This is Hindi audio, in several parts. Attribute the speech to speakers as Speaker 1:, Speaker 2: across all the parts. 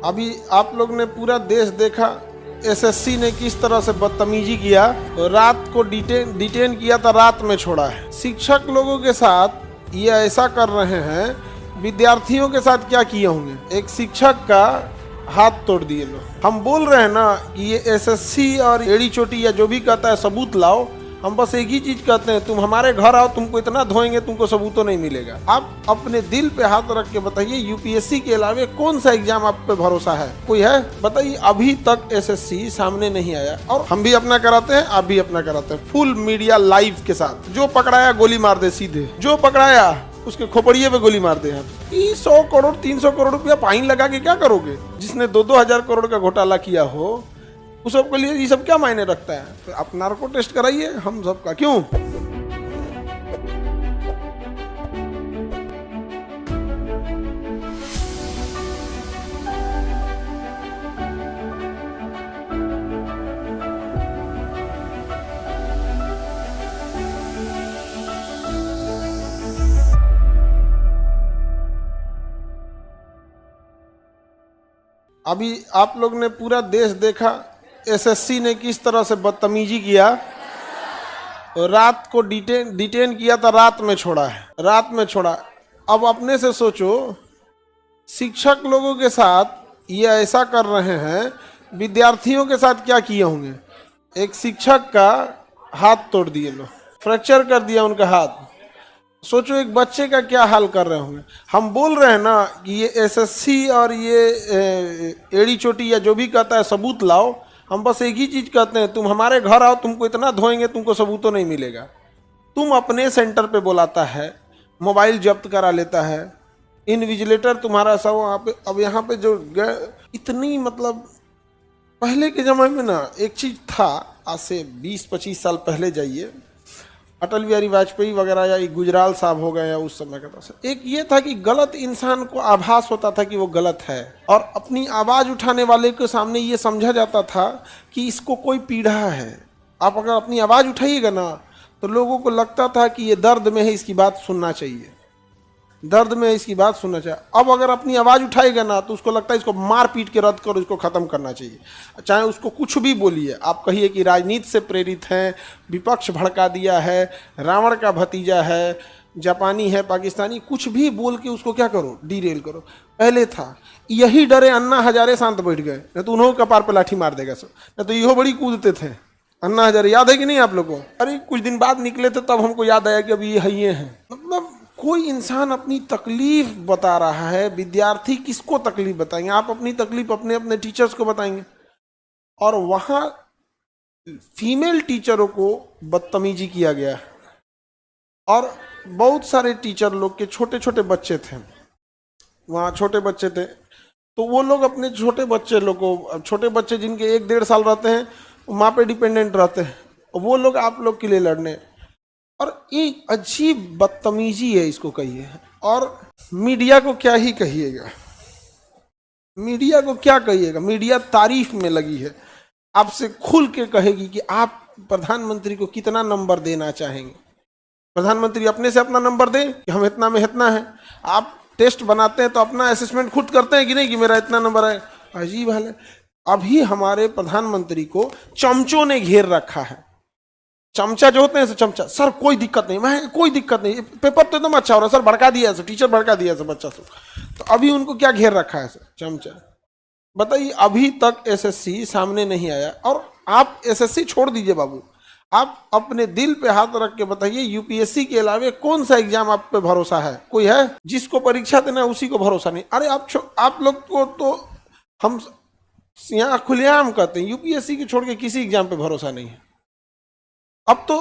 Speaker 1: अभी आप लोग ने पूरा देश देखा, एसएससी ने किस तरह से बदतमीजी किया। तो रात को डिटेन किया था, रात में छोड़ा है। शिक्षक लोगों के साथ ये ऐसा कर रहे हैं, विद्यार्थियों के साथ क्या किए होंगे। एक शिक्षक का हाथ तोड़ दिए लोग। हम बोल रहे हैं ना कि ये एसएससी और एड़ी चोटी या जो भी कहता है सबूत लाओ। हम बस एक ही चीज कहते हैं, तुम हमारे घर आओ, तुमको इतना धोएंगे तुमको सबूत तो नहीं मिलेगा। आप अपने दिल पे हाथ रख के बताइए, यूपीएससी के अलावा कौन सा एग्जाम आप पे भरोसा है? कोई है? बताइए। अभी तक एसएससी सामने नहीं आया और हम भी अपना कराते हैं, आप भी अपना कराते हैं, फुल मीडिया लाइव के साथ। जो पकड़ाया गोली मार दे सीधे, जो पकड़ाया उसके खोपड़िए पे गोली मार दे। 100 करोड़ 300 करोड़ रुपया फाइन लगा के क्या करोगे? जिसने 2-2 हजार करोड़ का घोटाला किया हो उस सबके लिए ये सब क्या मायने रखता है? तो आप नार्को टेस्ट कराइए हम सबका, क्यों? अभी आप लोग ने पूरा देश देखा, एसएससी ने किस तरह से बदतमीजी किया। तो रात को डिटेन किया था, रात में छोड़ा है, रात में छोड़ा। अब अपने से सोचो, शिक्षक लोगों के साथ ये ऐसा कर रहे हैं, विद्यार्थियों के साथ क्या किए होंगे। एक शिक्षक का हाथ तोड़ दिए लोग, फ्रैक्चर कर दिया उनका हाथ। सोचो एक बच्चे का क्या हाल कर रहे होंगे। हम बोल रहे हैं ना कि ये एसएससी और ये एड़ी चोटी या जो भी कहता है सबूत लाओ। हम बस एक ही चीज कहते हैं, तुम हमारे घर आओ, तुमको इतना धोएंगे तुमको सबूत तो नहीं मिलेगा। तुम अपने सेंटर पे बुलाता है, मोबाइल जब्त करा लेता है, इनविजिलेटर तुम्हारा सब वहाँ पे। अब यहाँ पे जो इतनी मतलब पहले के ज़माने में ना एक चीज़ था, आज से 20-25 साल पहले जाइए, अटल बिहारी वाजपेयी वगैरह या गुजराल साहब हो गए या उस समय का था, एक ये था कि गलत इंसान को आभास होता था कि वो गलत है, और अपनी आवाज़ उठाने वाले के सामने ये समझा जाता था कि इसको कोई पीड़ा है। आप अगर अपनी आवाज़ उठाइएगा ना तो लोगों को लगता था कि ये दर्द में है, इसकी बात सुनना चाहिए, दर्द में इसकी बात सुनना चाहिए। अब अगर अपनी आवाज़ उठाएगा ना तो उसको लगता है इसको मार पीट के रद्द करो, इसको ख़त्म करना चाहिए। चाहे उसको कुछ भी बोलिए, आप कहिए कि राजनीति से प्रेरित हैं, विपक्ष भड़का दिया है, रावण का भतीजा है, जापानी है, पाकिस्तानी, कुछ भी बोल के उसको क्या करो, डीरेल करो। पहले था यही डरे अन्ना हजारे शांत बैठ गए, नहीं तो उन्होंने कपार पर लाठी मार देगा सब, नहीं तो इहो बड़ी कूदते थे। अन्ना हजारे याद है कि नहीं आप लोगों को? अरे कुछ दिन बाद निकले थे तब हमको याद आया कि अभी ये हैं। मतलब कोई इंसान अपनी तकलीफ बता रहा है, विद्यार्थी किसको तकलीफ बताएंगे? आप अपनी तकलीफ अपने अपने टीचर्स को बताएंगे। और वहाँ फीमेल टीचरों को बदतमीजी किया गया, और बहुत सारे टीचर लोग के छोटे छोटे बच्चे थे, वहाँ छोटे बच्चे थे, तो वो लोग अपने छोटे बच्चे लोग को, छोटे बच्चे जिनके 1-1.5 साल रहते हैं, माँ पे डिपेंडेंट रहते हैं, वो लोग आप लोग के लिए लड़ने। और ये अजीब बदतमीजी है, इसको कहिए। और मीडिया को क्या ही कहिएगा, मीडिया को क्या कहिएगा। मीडिया तारीफ में लगी है, आपसे खुल के कहेगी कि आप प्रधानमंत्री को कितना नंबर देना चाहेंगे। प्रधानमंत्री अपने से अपना नंबर दें कि हम इतना में इतना है। आप टेस्ट बनाते हैं तो अपना असेसमेंट खुद करते हैं कि नहीं कि मेरा इतना नंबर है। अजीब हाल है। अभी हमारे प्रधानमंत्री को चमचों ने घेर रखा है। चमचा जो होते हैं चमचा, सर कोई दिक्कत नहीं, मैं कोई दिक्कत नहीं, पेपर तो एकदम अच्छा हो रहा है सर, भड़का दिया सर, टीचर भड़का दिया सर बच्चा सब। तो अभी उनको क्या घेर रखा है सर? चमचा। बताइए, अभी तक एसएससी सामने नहीं आया। और आप एसएससी छोड़ दीजिए बाबू, आप अपने दिल पे हाथ रख के बताइए, यूपीएससी के अलावा कौन सा एग्जाम आप पे भरोसा है? कोई है? जिसको परीक्षा देना है उसी को भरोसा नहीं। अरे आप लोग को तो हम यहाँ खुलेआम कहते हैं, यूपीएससी की छोड़ के किसी एग्जाम पे भरोसा नहीं है। अब तो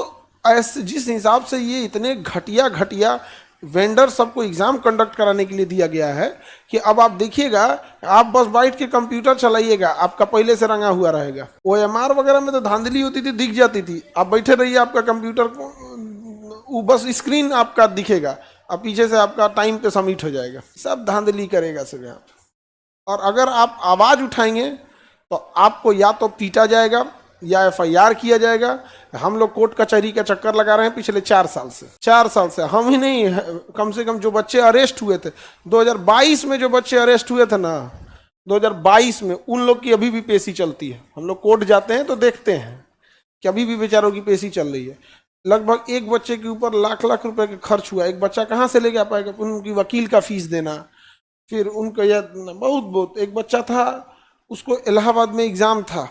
Speaker 1: ऐसे जिस हिसाब से ये इतने घटिया वेंडर सबको एग्जाम कंडक्ट कराने के लिए दिया गया है कि अब आप देखिएगा, आप बस बैठ के कंप्यूटर चलाइएगा, आपका पहले से रंगा हुआ रहेगा। ओएमआर वगैरह में तो धांधली होती थी, दिख जाती थी। आप बैठे रहिए, आपका कंप्यूटर को बस स्क्रीन आपका दिखेगा, अब पीछे से आपका टाइम पे सबमिट हो जाएगा। सब धांधली करेगा सब यहाँ। और अगर आप आवाज़ उठाएंगे तो आपको या तो पीटा जाएगा या एफआईआर किया जाएगा। हम लोग कोर्ट कचहरी का चक्कर लगा रहे हैं पिछले 4 साल से। हम ही नहीं, कम से कम जो बच्चे अरेस्ट हुए थे 2022 में, जो बच्चे अरेस्ट हुए थे ना, 2022 में उन लोग की अभी भी पेशी चलती है। हम लोग कोर्ट जाते हैं तो देखते हैं कि अभी भी बेचारों की पेशी चल रही है। लगभग एक बच्चे के ऊपर लाख लाख रुपए का खर्च हुआ। एक बच्चा कहाँ से लेके आ पाएगा? उनकी वकील का फीस देना, फिर उनको यह बहुत बहुत। एक बच्चा था, उसको इलाहाबाद में एग्जाम था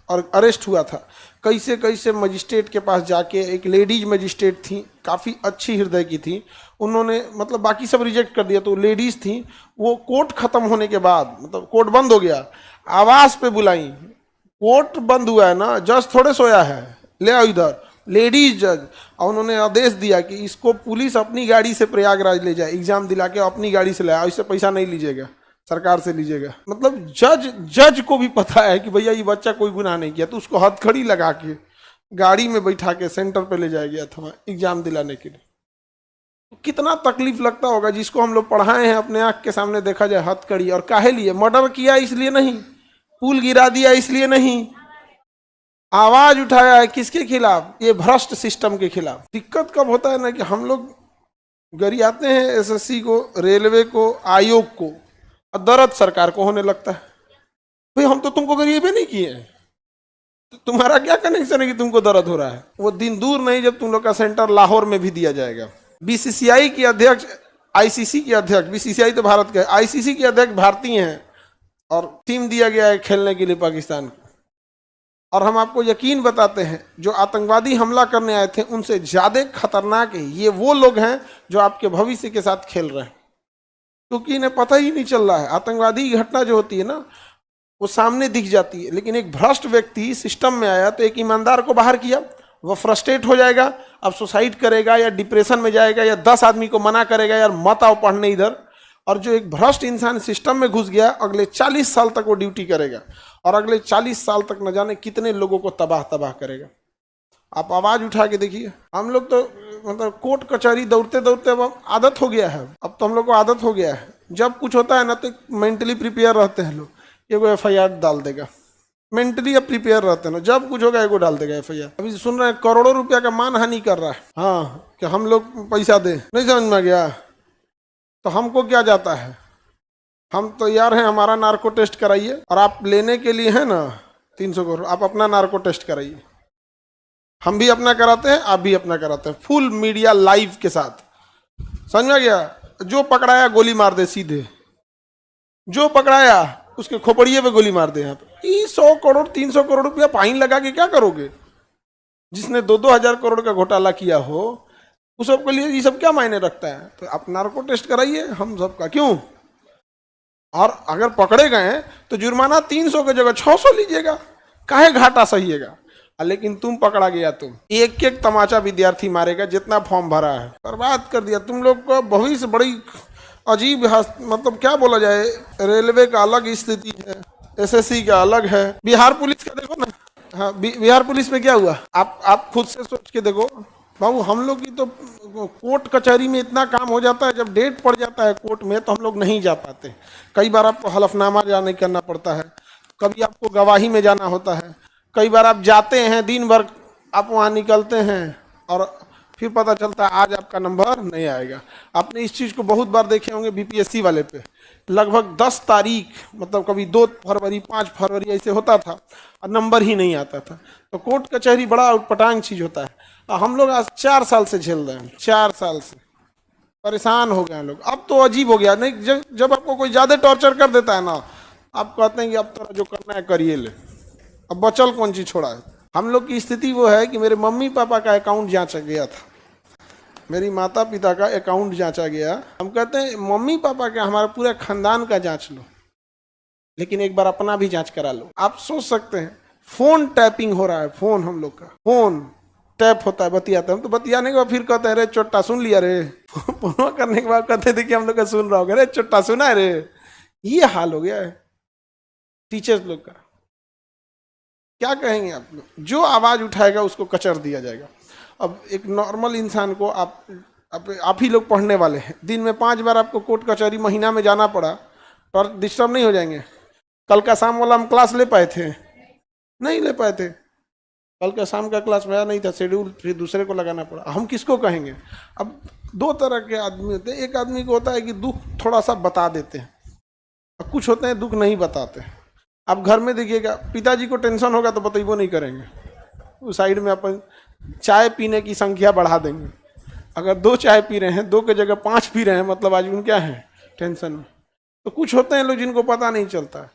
Speaker 1: और अरेस्ट हुआ था। कैसे कैसे मजिस्ट्रेट के पास जाके, एक लेडीज मजिस्ट्रेट थी, काफ़ी अच्छी हृदय की थी, उन्होंने मतलब बाकी सब रिजेक्ट कर दिया, तो लेडीज थी, वो कोर्ट खत्म होने के बाद, मतलब कोर्ट बंद हो गया, आवाज़ पे बुलाई, कोर्ट बंद हुआ है ना, जज थोड़े सोया है, ले आओ इधर, लेडीज जज। और उन्होंने आदेश दिया कि इसको पुलिस अपनी गाड़ी से प्रयागराज ले जाए, एग्जाम दिला के अपनी गाड़ी से ले आओ, इससे पैसा नहीं लीजिएगा, सरकार से लीजिएगा। मतलब जज को भी पता है कि भैया ये बच्चा कोई गुनाह नहीं किया, तो उसको हथकड़ी लगा के गाड़ी में बैठा के सेंटर पे ले जाया गया था एग्जाम दिलाने के लिए। तो कितना तकलीफ लगता होगा जिसको हम लोग पढ़ाए हैं, अपने आंख के सामने देखा जाए हथकड़ी। और काहे लिए? मर्डर किया इसलिए नहीं, पुल गिरा दिया इसलिए नहीं, आवाज उठाया है किसके खिलाफ? ये भ्रष्ट सिस्टम के खिलाफ। दिक्कत कब होता है ना कि हम लोग गरियाते हैं एसएससी को, रेलवे को, आयोग को, और दर्द सरकार को होने लगता है। भाई हम तो तुमको गरीबे नहीं किए हैं, तो तुम्हारा क्या कनेक्शन है कि तुमको दर्द हो रहा है? वो दिन दूर नहीं जब तुम लोग का सेंटर लाहौर में भी दिया जाएगा। बीसीसीआई की अध्यक्ष, आईसीसी की अध्यक्ष, बीसीसीआई तो भारत का है, आईसीसी की अध्यक्ष भारतीय हैं, और टीम दिया गया है खेलने के लिए पाकिस्तान को। और हम आपको यकीन बताते हैं, जो आतंकवादी हमला करने आए थे उनसे ज्यादा खतरनाक है ये वो लोग हैं जो आपके भविष्य के साथ खेल रहे हैं, क्योंकि इन्हें पता ही नहीं चल रहा है। आतंकवादी की घटना जो होती है ना, वो सामने दिख जाती है, लेकिन एक भ्रष्ट व्यक्ति सिस्टम में आया तो एक ईमानदार को बाहर किया, वह फ्रस्ट्रेट हो जाएगा, अब सुसाइड करेगा या डिप्रेशन में जाएगा, या 10 आदमी को मना करेगा यार मत आओ पढ़ने इधर। और जो एक भ्रष्ट इंसान सिस्टम में घुस गया, अगले 40 साल तक वो ड्यूटी करेगा, और अगले 40 साल तक न जाने कितने लोगों को तबाह करेगा। आप आवाज उठा के देखिए। हम लोग तो मतलब कोर्ट कचहरी दौड़ते दौड़ते अब आदत हो गया है। अब तो हम लोग को आदत हो गया है, जब कुछ होता है ना तो मेंटली प्रिपेयर रहते हैं लोग, एगो एफआईआर डाल देगा, मेंटली अब प्रिपेयर रहते हैं ना, जब कुछ होगा एगो डाल देगा एफआईआर। अभी सुन रहे हैं करोड़ों रुपया का मानहानि कर रहा है, हाँ, कि हम लोग पैसा दे, नहीं समझ में गया? तो हमको क्या जाता है, हम तो यार हैं, हमारा नार्को टेस्ट कराइए, और आप लेने के लिए है ना 300 करोड़, आप अपना नार्को टेस्ट कराइए। हम भी अपना कराते हैं, आप भी अपना कराते हैं, फुल मीडिया लाइव के साथ, समझ में गया? जो पकड़ाया गोली मार दे सीधे, जो पकड़ाया उसके खोपड़िए पे गोली मार दे। यहाँ पे 100 करोड़ 300 करोड़ रुपया फाइन लगा के क्या करोगे? जिसने 2-2 हजार करोड़ का घोटाला किया हो उस सबके लिए ये सब क्या मायने रखता है? तो आप नार्को टेस्ट कराइए हम सबका, क्यों? और अगर पकड़े गए तो जुर्माना 300 की जगह 600 लीजिएगा, काहे घाटा सहिएगा? लेकिन तुम पकड़ा गया, तुम एक एक तमाचा विद्यार्थी मारेगा, जितना फॉर्म भरा है बर्बाद कर दिया। तुम लोग को भविष्य बड़ी अजीब, मतलब क्या बोला जाए, रेलवे का अलग स्थिति है, एसएससी का अलग है, बिहार पुलिस का देखो ना। हाँ, बिहार पुलिस में क्या हुआ, आप खुद से सोच के देखो बाबू। हम लोग की तो कोर्ट कचहरी में इतना काम हो जाता है, जब डेट पड़ जाता है कोर्ट में तो हम लोग नहीं जा पाते। कई बार आपको हलफनामा जाने करना पड़ता है, कभी आपको गवाही में जाना होता है, कई बार आप जाते हैं, दिन भर आप वहाँ निकलते हैं और फिर पता चलता है आज आपका नंबर नहीं आएगा। आपने इस चीज़ को बहुत बार देखे होंगे बीपीएससी वाले पे, लगभग 10 तारीख, मतलब कभी 2 फरवरी 5 फरवरी ऐसे होता था और नंबर ही नहीं आता था। तो कोर्ट कचहरी बड़ा उटपटांग चीज़ होता है। और हम लोग आज 4 साल से झेल रहे हैं, 4 साल से परेशान हो गए हैं लोग। अब तो अजीब हो गया, नहीं जब आपको कोई ज़्यादा टॉर्चर कर देता है ना, आप कहते हैं कि अब तो जो करना है करिए ले, अब बचल कौन चीज़ छोड़ा है। हम लोग की स्थिति वो है कि मेरे मम्मी पापा का अकाउंट जांचा गया था, मेरी माता पिता का अकाउंट जांचा गया। हम कहते हैं मम्मी पापा का, हमारा पूरा खानदान का जांच लो, लेकिन एक बार अपना भी जांच करा लो। आप सोच सकते हैं, फोन टैपिंग हो रहा है, फोन हम लोग का फोन टैप होता है, बतियाते हैं। हम तो बतियाने के बाद फिर कहते हैं रे चोट्टा सुन लिया रे, फोन करने के बाद कहते थे कि हम लोग का सुन रहा होगा, रे चोट्टा सुना है रे। ये हाल हो गया है टीचर्स लोग का। क्या कहेंगे आप लोग? जो आवाज उठाएगा उसको कचर दिया जाएगा। अब एक नॉर्मल इंसान को आप ही लोग पढ़ने वाले हैं, दिन में 5 बार आपको कोर्ट कचहरी महीना में जाना पड़ा, तो डिस्टर्ब नहीं हो जाएंगे? कल का शाम वाला हम क्लास ले पाए थे? नहीं ले पाए थे, कल का शाम का क्लास मेरा नहीं था, शेड्यूल फिर दूसरे को लगाना पड़ा। हम किसको कहेंगे? अब 2 तरह के आदमी होते हैं, एक आदमी को होता है कि दुख थोड़ा सा बता देते हैं, और कुछ होते हैं दुख नहीं बताते। आप घर में देखिएगा, पिताजी को टेंशन होगा तो बतैबो नहीं करेंगे, उस साइड में अपन चाय पीने की संख्या बढ़ा देंगे। अगर 2 चाय पी रहे हैं, 2 की जगह 5 पी रहे हैं, मतलब आज उन क्या है, टेंशन में। तो कुछ होते हैं लोग जिनको पता नहीं चलता है।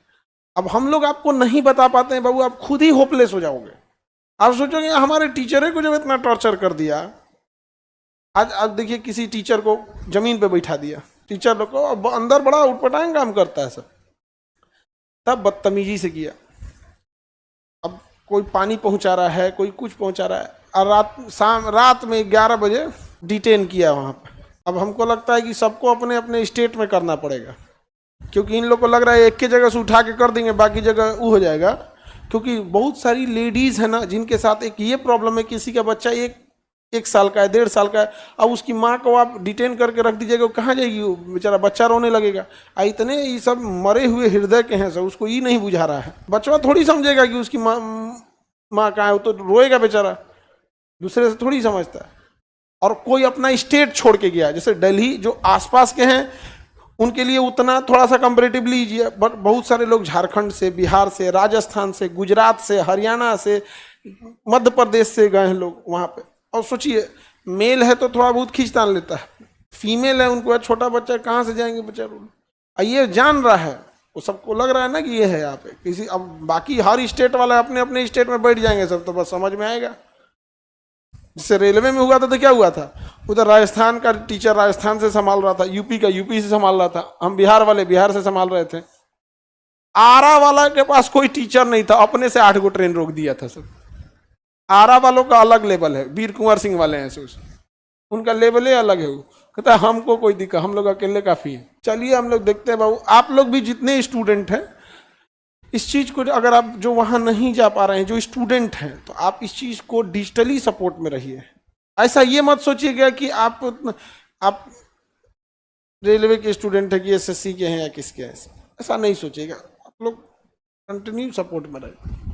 Speaker 1: अब हम लोग आपको नहीं बता पाते हैं बाबू, आप खुद ही होपलेस हो जाओगे। आप सोचोगे हमारे टीचर को जब इतना टॉर्चर कर दिया, आज देखिए किसी टीचर को जमीन पे बैठा दिया, टीचर लोग को अब अंदर बड़ा उटपटांग काम करता है सब, तब बदतमीजी से किया। अब कोई पानी पहुंचा रहा है, कोई कुछ पहुंचा रहा है, और रात में 11 बजे डिटेन किया वहां पर। अब हमको लगता है कि सबको अपने अपने स्टेट में करना पड़ेगा, क्योंकि इन लोग को लग रहा है एक के जगह से उठा के कर देंगे, बाकी जगह वो हो जाएगा। क्योंकि बहुत सारी लेडीज है ना जिनके साथ एक ये प्रॉब्लम है, किसी का बच्चा एक साल का है, 1.5 साल का है, अब उसकी माँ को आप डिटेन करके रख दीजिएगा, वो कहाँ जाएगी, वो बेचारा बच्चा रोने लगेगा। इतने ये सब मरे हुए हृदय के हैं सब, उसको ये नहीं बुझा रहा है। बच्चा थोड़ी समझेगा कि उसकी माँ कहाँ है, वो तो रोएगा बेचारा, दूसरे से थोड़ी समझता है। और कोई अपना स्टेट छोड़ के गया, जैसे दिल्ली जो आसपास के हैं उनके लिए उतना थोड़ा सा कंपेरेटिवली इजी है, बट बहुत सारे लोग झारखंड से, बिहार से, राजस्थान से, गुजरात से, हरियाणा से, मध्य प्रदेश से गए हैं लोग वहाँ पे। और सोचिए मेल है तो थोड़ा बहुत खींचतान लेता है, फीमेल है उनको छोटा बच्चा कहाँ से जाएंगे बेचारे। ये जान रहा है, वो सबको लग रहा है ना कि ये है यहाँ पे किसी। अब बाकी हर स्टेट वाला अपने अपने स्टेट में बैठ जाएंगे सब, तो बस समझ में आएगा। जिससे रेलवे में हुआ था तो क्या हुआ था, उधर राजस्थान का टीचर राजस्थान से संभाल रहा था, यूपी का यूपी से संभाल रहा था, हम बिहार वाले बिहार से संभाल रहे थे। आरा वाला के पास कोई टीचर नहीं था, अपने से 8 गो ट्रेन रोक दिया था सब। आरा वालों का अलग लेवल है, वीर कुंवर सिंह वाले हैं सोच, उनका लेवल ही अलग है। वो कहता है हमको कोई दिक्कत, हम लोग अकेले काफी है। चलिए हम लोग देखते हैं बाबू, आप लोग भी जितने स्टूडेंट हैं इस चीज को, अगर आप जो वहां नहीं जा पा रहे हैं, जो स्टूडेंट हैं, तो आप इस चीज को डिजिटली सपोर्ट में रहिए। ऐसा ये मत सोचिएगा कि आप रेलवे के स्टूडेंट है कि एसएससी के हैं या किसके हैं, ऐसा नहीं सोचिएगा। आप लोग कंटिन्यू सपोर्ट में रहिए।